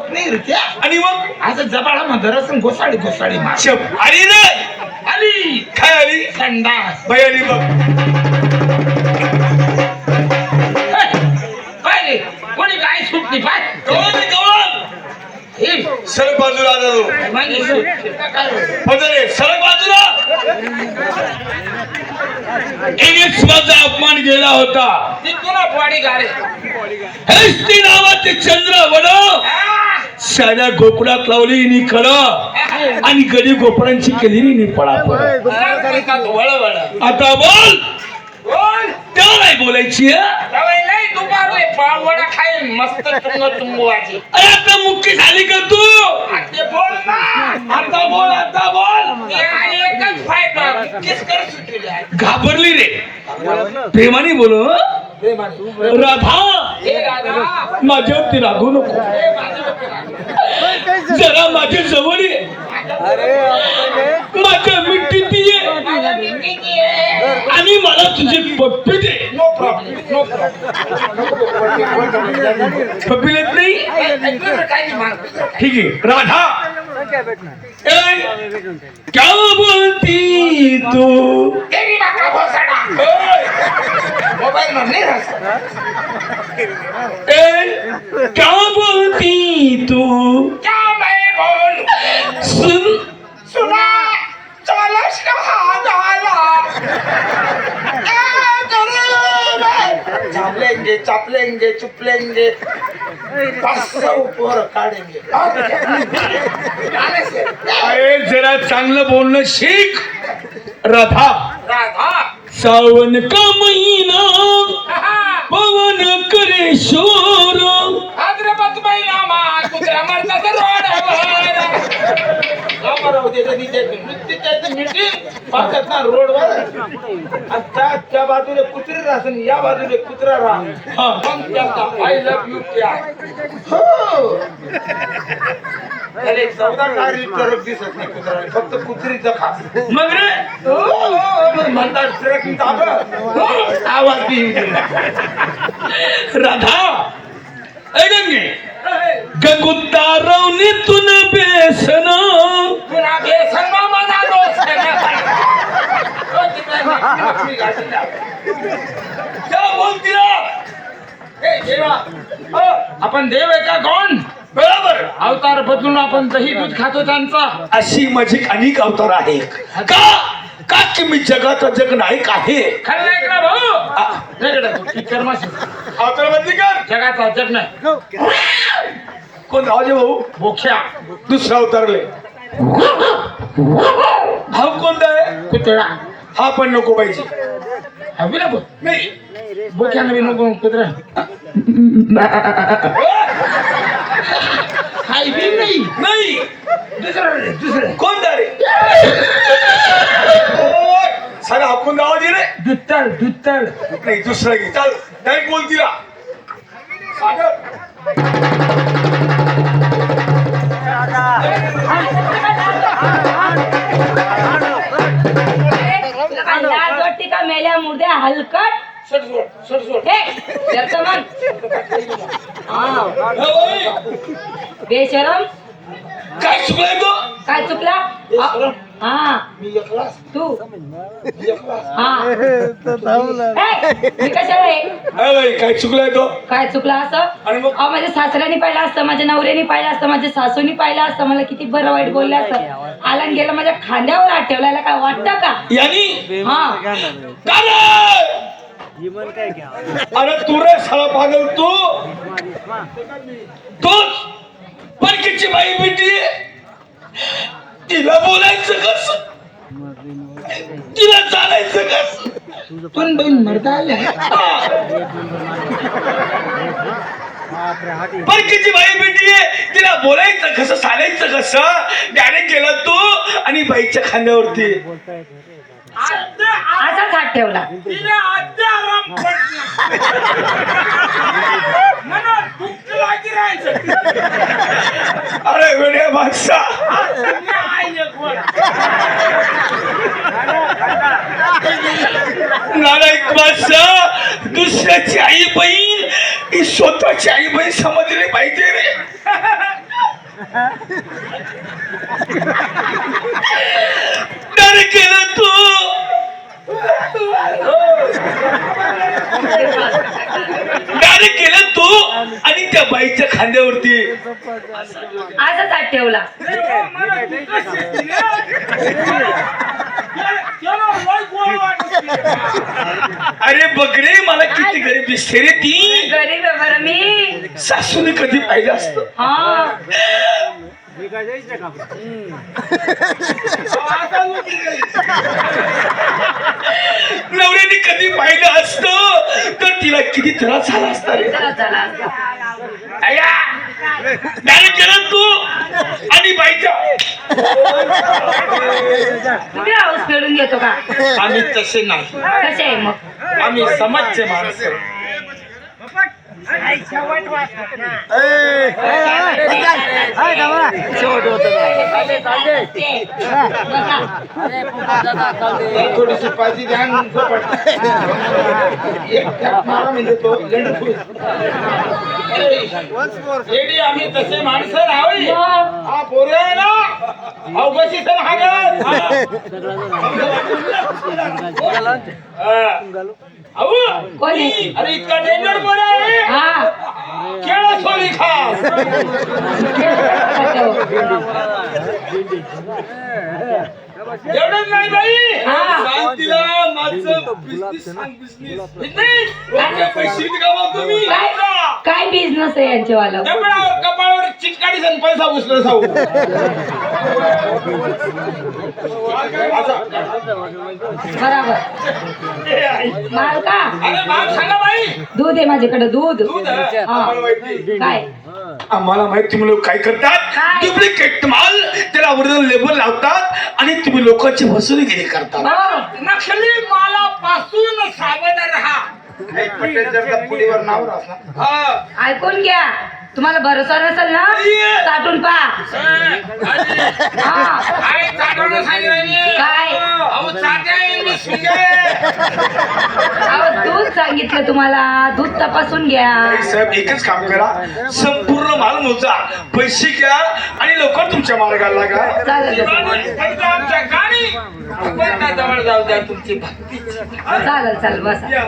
होत नाही रे त्या. आणि मग असं जबाळा मधरस घोसाळी घोसाळी मार. शप आली रे. आली काय आली? संडास. बाई आली बघ. पाय रे कोणी काय सुटली पाय. गवळण आहे, गवळण. सडक बाजूला आला तो. रे सडक बाजूला. एनेच माझा अपमान गेला होता. वाडी गारे हेस्ती नावाचे चंद्र वड साऱ्या गोकुळात लावली नी कड आणि गडी गोपुरांची केली नी पळापळ. आता बोल त्याला नाही बोलायची. वडा खाय मस्त टुंग टुंगवाची. अरे आता मुक्की झाली का तू? बोल ना. आता बोल, आता बोल. एकच फायदा किस कर सुटली आहे. घाबरली रे. प्रेमाने बोल. राधा माझ्यावरती रागू नको. जरा माझ्या जवळ ये. माझ्या मिठीत ये आणि मला तुझी पप्पी दे. नो प्रॉब्लेम नो पप्पी देत नाही. ठीक आहे राधा. क्या बोलती तू? तेरी बाका भोसडा. मोबाईल में नहीं रह सकता. क्या बोलती तू? क्या मैं बोलूं? सुन सुना चालस का हाथ आला. क्या करूं मैं? चापलेंगे चापलेंगे चुपलेंगे 500 ऊपर काढेंगे. अरे जरा चांगलं बोलणं शिक राधा. राधा सावन का महिना पवन करे शोर. भाद्रपद महिना मा कुत्रा मरतात रोडवर. गावावर नृत्याची मीटिंग पाहतात ना रोडवर. आता त्या बाजूला कुत्री राहत या बाजूला कुत्रा राहा. मग त्याचा आय लव्ह यू क्या. हो त्याला 14 कारी ट्रक दिसत नाही कुत्रा फक्त कुत्रीचं खा. मग रे म्हणतात ट्रक आवाज बी राधा. ए गंगे गंगुतारवनी तुन बेसन. तुला बेसन म्हणा क्या बोलती आपण देव आहे का कोण? बरोबर. अवतार बदलून आपण दही दूध खातो त्यांचा. अशी माझी अनेक अवतार आहे. का की मी जगाचा जग नायक आहे. खरं नाही का भाऊ? पिक्चर माशी अवतार बदली कर. जगाचा जग नाही. कोण राजे भाऊ? बोक्या दुसरा अवतारले. हा कोणता आहे? कुत्रा. हा पण नको पाहिजे. हवी ना नाही. बोक्या नवी नको कुत्रा. हाय बी नाही. नाही. दुसरं कोणता रे? सारा आपण आवाज ये रे. दुत्तळ दुत्तळ. नाही दुसरा घे. चाल डायरेक्ट बोल तिला. का मेल्या मुर्द्या हलकट. बेशरम. काय चुकलाय तो? काय चुकला? हा मी एकलाच तू. एकलाच. हा मी कशाला आहे? काय चुकलाय तो? काय चुकला असं? आणि मग अहो माझ्या सासऱ्याने पाहिलं असतं, माझ्या नवऱ्याने पाहिलं असतं, माझ्या सासूनी पाहिलं असतं, मला किती बरं वाईट बोललं असतं. आला आणि गेला माझ्या खांद्यावर हात ठेवला. काय वाटतं का? यानी हा अरे तू रे साला पागल तू. तोच परकीची बाई बेटी. तिला बोलायचं कस? तिला चालायचं कस? पण बहीण मरता आल्या. परकीची बाई बेटी आहे. तिला बोलायचं कसं चालायचं कसं? डायरेक्ट गेला तू आणि बाईच्या खांद्यावरती असाच हात ठेवला. अरे वेड्या माणसा. नालायक माणसा. दुसऱ्याची आई बहीण ही स्वतःची आई बहीण समजली पाहिजे रे. डायरे केलं तू डायरेक्ट केलं तू आणि त्या बाईच्या खांद्यावरती असंच हात ठेवला. अरे बघ रे मला किती गरीब दिसते रे ती. गरीब आहे बरं मी. सासूने कधी पाहिलं असतं. हा नवऱ्याने कधी पाहिलं असतं तर तिला किती त्रास झाला असता रे. चला डायरेक्ट केलं तू आणि बाईच्या. तुम्ही हाऊस फेडून घेतो का? आम्ही तसे नाही, कसे आहे मग? आम्ही समाजचे माणसं. थोडीशी पाजी द्या आणि झोपट. एक थाप मारा म्हणजे तो लेंडफूस. येडी आम्ही तसे माणसं राहावी. हा पोरे आहे ना अवघशी तर हागत. कोणी? अरे इतका डेंजर पोर आहे. हा केळं सोली खा. एवढंच नाही बाई. हा. शांतीला माझं बिझनेस सांग बिझनेस. Business? पैसे गावा तुम्ही. काय काय बिझनेस आहे यांच्यावाला? कपाळावर चिटकाडी सण पैसा उचल साऊ. बराबर. माल का? अरे बाप सांगा बाई. दूध आहे माझ्याकडे दूध. दूध आहे. हा. काय? आम्हाला माहिती तुम्ही लोक काय करतात. काय? डुप्लिकेट माल त्याला ओरिजिनल लेबल लावतात आणि तुम्ही लोकांची वसुलीगिरी करतात. हो. नकली मालापासून सावध राहा. पटेल जर का पुढीवर नाव असणार. हा. ऐकून घ्या. तुम्हाला भरोसा नसेल ना साठून पहा. हा. काय चाटवणं सांगितलं मी? काय? अहो चाट्या येईल मी शिंगे. अहो दूध सांगितलं तुम्हाला. दूध तपासून घ्या. साहेब एकच काम करा. संपूर्ण माल मोजा, पैसे घ्या आणि लवकर तुमच्या मार्गाला लागा. चालेल फक्त आमच्या गाणी आपण जवळ जाऊ द्या तुमची भक्ती. चालेल बसा.